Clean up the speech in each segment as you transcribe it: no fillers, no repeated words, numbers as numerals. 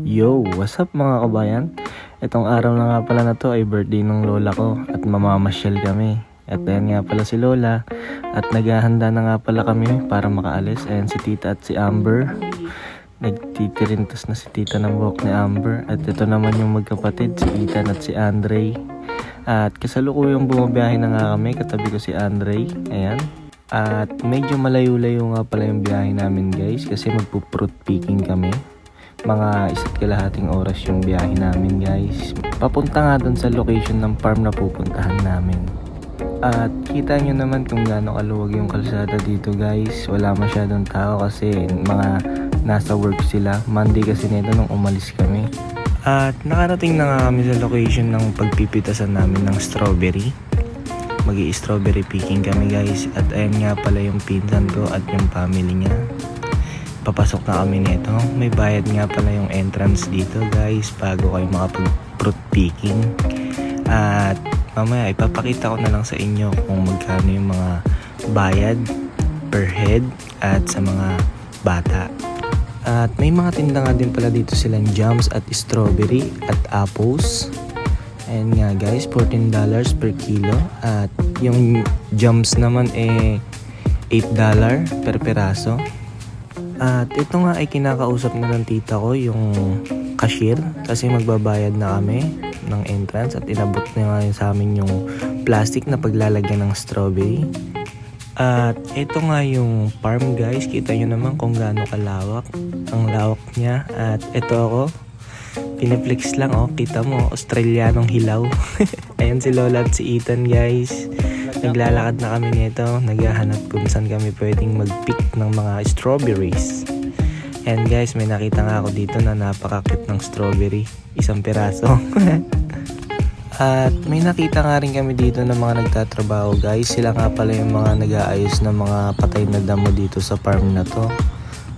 Yo, what's up mga kabayan? Itong araw na nga pala na to ay birthday ng lola ko at mamamasyal kami. At ayan nga pala si lola at naghahanda na nga pala kami para makaalis. Ayan si tita at si Amber. Nagtitirintas na si tita ng buhok ni Amber. At ito naman yung magkapatid, si Ethan at si Andre. At kasalukuyang bumabiyahe na nga kami, katabi ko si Andre. Ayan. At medyo malayo-layo nga pala yung biyahe namin guys kasi magpo-fruit picking kami. Mga 1.5 oras yung biyahe namin guys. Papunta nga dun sa location ng farm na pupuntahan namin. At kita nyo naman kung gaano kaluwag yung kalsada dito guys. Wala masyadong tao kasi mga nasa work sila. Monday kasi nito nung umalis kami. At nakarating na nga kami sa location ng pagpipitasan namin ng strawberry. Magi-strawberry picking kami guys. At ayan nga pala yung pinsan ko at yung family niya. Papasok na kami nito. May bayad nga pala yung entrance dito guys bago kayo makapag-fruit picking. At mamaya ipapakita ko na lang sa inyo kung magkano yung mga bayad per head at sa mga bata. At may mga tinda nga din pala dito silang jams at strawberry at apples. And nga guys, $14 per kilo. At yung jams naman $8 per peraso. At ito nga ay kinakausap na ng tita ko yung cashier kasi magbabayad na kami ng entrance at inabot na nga sa amin yung plastic na paglalagyan ng strawberry. At ito nga yung farm guys, kita nyo naman kung gaano kalawak ang lawak niya. At ito ako, piniflex lang kita mo, Australianong hilaw. Ayan si Lola at si Ethan guys. Naglalakad na kami nito, naghahanap kung saan kami pwedeng mag-pick ng mga strawberries. And guys, may nakita nga ako dito na napaka-cute ng strawberry, 1 piraso. At may nakita nga rin kami dito ng mga nagtatrabaho guys. Sila nga pala yung mga nag-aayos ng mga patay na damo dito sa farm na to.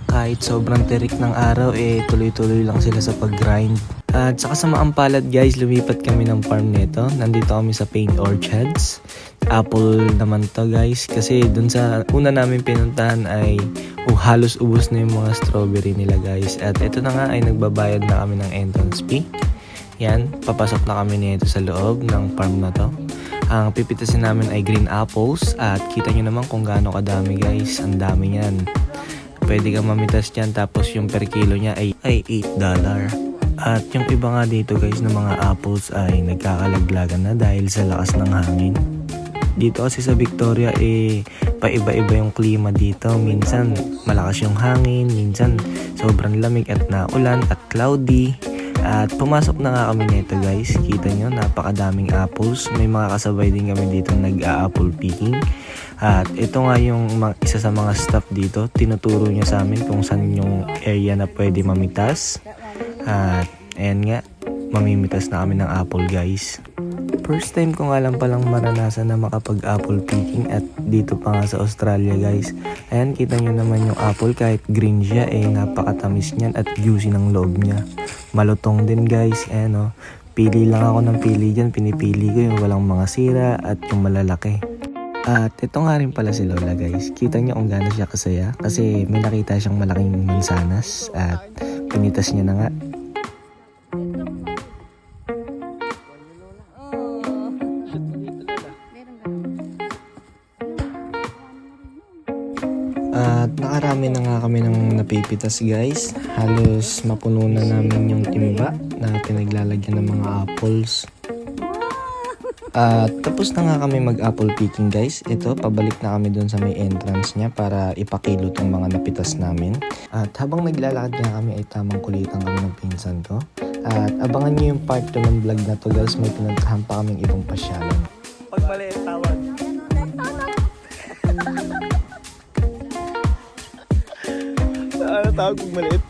Kahit sobrang tirik ng araw tuloy-tuloy lang sila sa pag-grind. At sa kasamaang palad guys, lumipat kami ng farm nito. Nandito kami sa Paint Orchards. Apple naman to guys. Kasi dun sa una namin pinuntahan ay halos ubos na yung mga strawberry nila guys. At ito na nga ay nagbabayad na kami ng entrance fee. Yan, papasok na kami nito sa loob ng farm na to. Ang pipitasin namin ay green apples. At kita nyo naman kung gaano kadami guys. Ang dami yan. Pwede kang mamitas dyan, tapos yung per kilo niya ay $8. At yung iba nga dito guys na mga apples ay nagkakalaglagan na dahil sa lakas ng hangin. Dito kasi sa Victoria paiba-iba yung klima dito. Minsan malakas yung hangin, minsan sobrang lamig at naulan at cloudy. At pumasok na nga kami nito guys. Kita nyo, napakadaming apples. May mga kasabay din kami dito nag-a-apple picking. At ito nga yung isa sa mga staff dito. Tinuturo niya sa amin kung saan yung area na pwede mamitas. At ayan nga, mamimitas na kami ng apple guys. First time ko nga lang palang maranasan na makapag-apple picking at dito pa nga sa Australia guys. Ayan, kita nyo naman yung apple kahit green siya napakatamis niyan at juicy ng loob niya. Malutong din guys. Ayan pili lang ako ng pili dyan. Pinipili ko yung walang mga sira at yung malalaki. At ito nga rin pala si Lola guys. Kita niyo kung gaano siya kasaya kasi may nakita siyang malaking mansanas at pinitas niya na nga. At nakarami na nga kami ng napipitas guys. Halos mapuno na namin yung timba na pinaglalagyan ng mga apples. At tapos na nga kami mag-apple picking guys. Ito, pabalik na kami dun sa may entrance niya para ipakilo tong mga napitas namin. At habang naglalakad nga kami ay tamang kulitan kami ng pinsan ko. At abangan nyo yung part 2 ng vlog na to guys. May pinuntahan pa kaming ibang pasyalan. Pag mali, tawag. Ano tawag pag maliit?